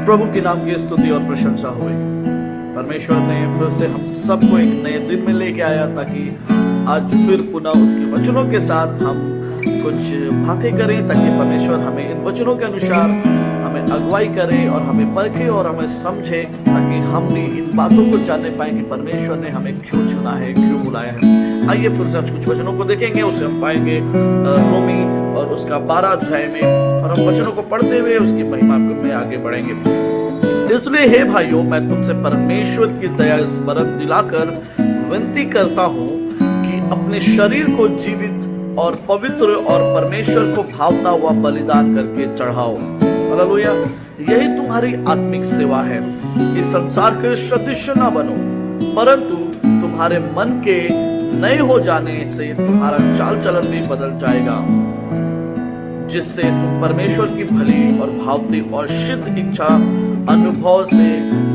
प्रभु के नाम की स्तुति और प्रशंसा हुई। परमेश्वर ने फिर से हम सबको एक नए दिन में लेके आया ताकि आज फिर पुनः उसके वचनों के साथ हम कुछ बातें करें, ताकि परमेश्वर हमें इन वचनों के अनुसार हमें अगुवाई करे और हमें परखे और हमें समझे, ताकि हम भी इन बातों को जानने पाए कि परमेश्वर ने हमें क्यों चुना है, क्यों बुलाया है। आइए फिर से आज कुछ वचनों को देखेंगे, उसे हम पाएंगे रोमी और उसका 12 अध्याय में, और हम वचनों को पढ़ते हुए उसकी महिमा में आगे बढ़ेंगे। इसलिए हे भाइयों, मैं तुमसे परमेश्वर की दया स्मरण दिलाकर विनती करता हूँ कि अपने शरीर को जीवित और पवित्र और परमेश्वर को भावता हुआ बलिदान करके चढ़ाओ। हालेलुया। यही तुम्हारी आत्मिक सेवा है। इस संसार के सदृश न बनो, परंतु तुम्हारे मन के नए हो जाने से तुम्हारा चाल चलन भी बदल जाएगा, जिससे तुम परमेश्वर की भली और भावती और सिद्ध इच्छा अनुभव से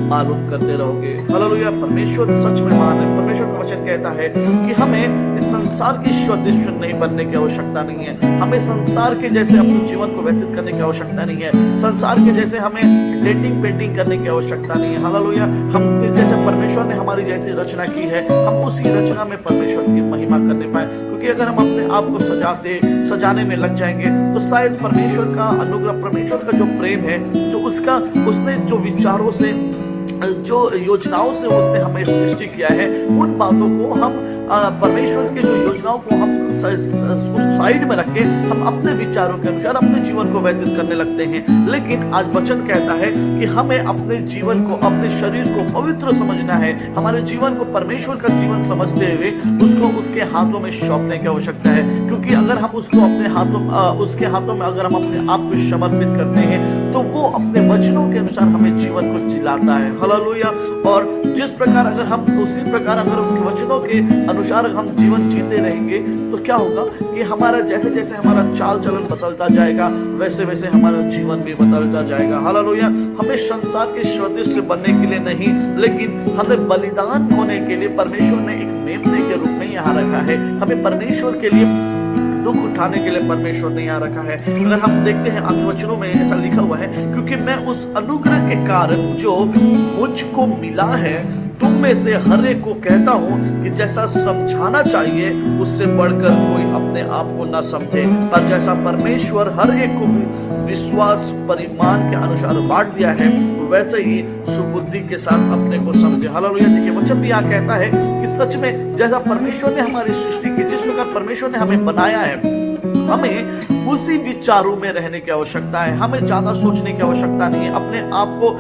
मालूम करते रहोगे। हालेलुया। परमेश्वर सच में महान है। परमेश्वर का वचन कहता है कि हमें इस संसार की सदृश नहीं बनने की आवश्यकता नहीं है। हमें संसार के जैसे अपने जीवन को व्यतीत करने की आवश्यकता नहीं है। संसार के जैसे हमें डेटिंग पेंटिंग करने की आवश्यकता नहीं है। हालेलुया। हम जैसे परमेश्वर ने हमारी जैसी रचना की है, हम उसी रचना में परमेश्वर की महिमा करने पाए। क्योंकि अगर हम अपने आप को सजाने में लग जाएंगे तो शायद परमेश्वर का अनुग्रह, परमेश्वर का जो प्रेम है, जो उसने जो विचारों से, जो योजनाओं से उसने हमें सृष्टि किया है, उन बातों को हम परमेश्वर के जो योजनाओं को हम साइड में रख के हम अपने विचारों के अनुसार अपने जीवन को व्यतीत करने लगते हैं। लेकिन आज वचन कहता है कि हमें अपने जीवन को, अपने शरीर को पवित्र समझना है। हमारे जीवन को परमेश्वर का जीवन समझते हुए उसको उसके हाथों में सौंपने की आवश्यकता है। क्योंकि अगर हम उसको अपने उसके हाथों में अगर हम अपने आप को समर्पित करते हैं तो वो अपने वचनों के अनुसार हमें जीवन को जिलाता है। हालेलुया। और जिस प्रकार अगर हम उसी प्रकार अगर उसके वचनों के अनुसार हम जीवन जीते रहेंगे तो क्या होगा कि हमारा जैसे जैसे हमारा चाल चलन बदलता जाएगा, वैसे वैसे हमारा जीवन भी बदलता जाएगा। हालेलुया। हमें संसार के सदृश बनने के लिए नहीं, लेकिन हमें बलिदान होने के लिए परमेश्वर ने एक मेमने के रूप में यहाँ रखा है। हमें परमेश्वर के लिए दुख उठाने के लिए परमेश्वर ने यहाँ रखा है। अगर हम देखते हैं अन्य वचनों में ऐसा लिखा हुआ है, क्योंकि मैं उस अनुग्रह के कारण जो मुझको मिला है तुम में से हर एक को कहता हूँ कि जैसा समझाना चाहिए उससे बढ़कर कोई अपने आप को न समझे, और जैसा परमेश्वर हर एक को विश्वास परिमाण के अनुसार बांट दिया है वैसे ही सुबुद्धि के साथ अपने को समझे। हालेलुया। देखिए वचन भी यहाँ कहता है कि सच में जैसा परमेश्वर ने हमारी सृष्टि की, जिस प्रकार परमेश्वर ने हमें बनाया है, हमें उसी विचारों में रहने की आवश्यकता है। हमें ज्यादा सोचने की आवश्यकता नहीं है। अपने आप को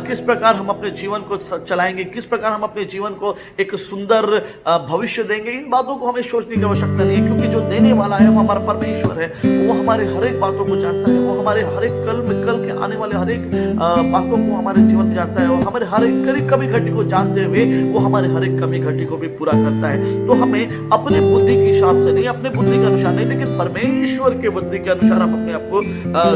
किस प्रकार हम अपने जीवन को चलाएंगे, किस प्रकार हम अपने जीवन को एक सुंदर भविष्य देंगे, इन बातों को हमें सोचने की आवश्यकता नहीं है। क्योंकि जो देने वाला है वो हमारा परमेश्वर है। वो हमारे हर एक बातों को जानता है। वो हमारे हर एक कल के आने वाले हर एक बातों को हमारे जीवन में जानता है। और हमारे हर एक कमी घटी को जानते हुए वो हमारे हर एक कमी घटी को भी पूरा करता है। तो हमें अपने बुद्धि के हिसाब से नहीं, अपने बुद्धि के अनुसार नहीं, लेकिन परमेश्वर के बुद्धि के अनुसार हम अपने आप को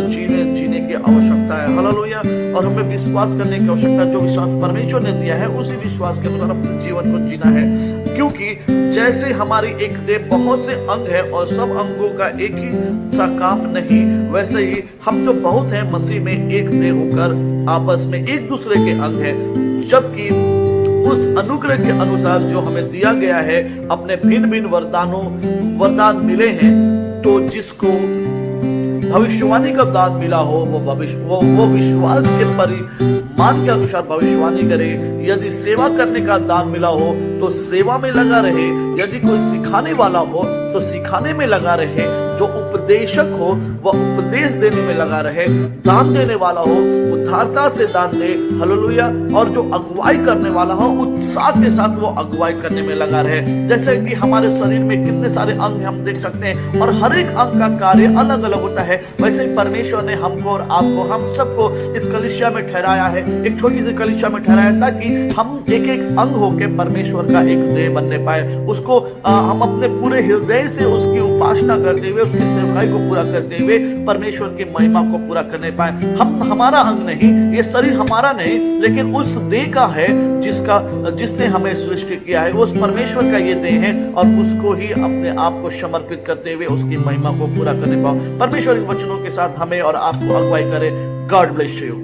जीने की आवश्यकता है। हालेलुया। और हमें विश्वास करने की आवश्यकता है। जो विश्वास परमेश्वर ने दिया है उसी विश्वास के अनुसार अपने जीवन को जीना है। क्योंकि जैसे हमारी एक देह बहुत से अंग है और सब अंगों का एक ही सा काम नहीं, वैसे ही हम जो बहुत हैं मसीह में एक देह होकर आपस में एक दूसरे के अंग है। जबकि उस अनुग्रह के अनुसार जो हमें दिया गया है, अपने भिन्न भिन्न वरदान मिले हैं। तो जिसको भविष्यवाणी का दान मिला हो वो विश्वास के परिमाण के अनुसार भविष्यवाणी करे। यदि सेवा करने का दान मिला हो तो सेवा में लगा रहे। यदि कोई सिखाने वाला हो तो सिखाने में लगा रहे। जो उपदेशक हो वह उपदेश देने में लगा रहे। दान देने वाला हो उदारता से दान दे। हालेलुया। और जो अगुवाई करने वाला हो उत्साह के साथ वो अगुवाई करने में लगा रहे। जैसे कि हमारे शरीर में कितने सारे अंग हम देख सकते हैं और हर एक अंग का कार्य अलग अलग होता है। वैसे ही परमेश्वर ने हमको और आपको, हम सबको इस कलीसिया में ठहराया है, एक छोटी सी कलीसिया में ठहराया, ताकि हम एक एक अंग होके परमेश्वर का एक देह बनने पाए। उसको हम अपने पूरे हृदय से उसकी उपासना करते हुए, उसकी सेवकाई को पूरा करते हुए परमेश्वर की महिमा को पूरा करने पाए। हम हमारा अंग नहीं, ये शरीर हमारा नहीं, लेकिन उस देह का है जिसने हमें सृष्टि किया है। उस परमेश्वर का ये देह है और उसको ही अपने आप को समर्पित करते हुए उसकी महिमा को पूरा करने पाओ। परमेश्वर के वचनों के साथ हमें और आपको अगुवाई करे। God bless you.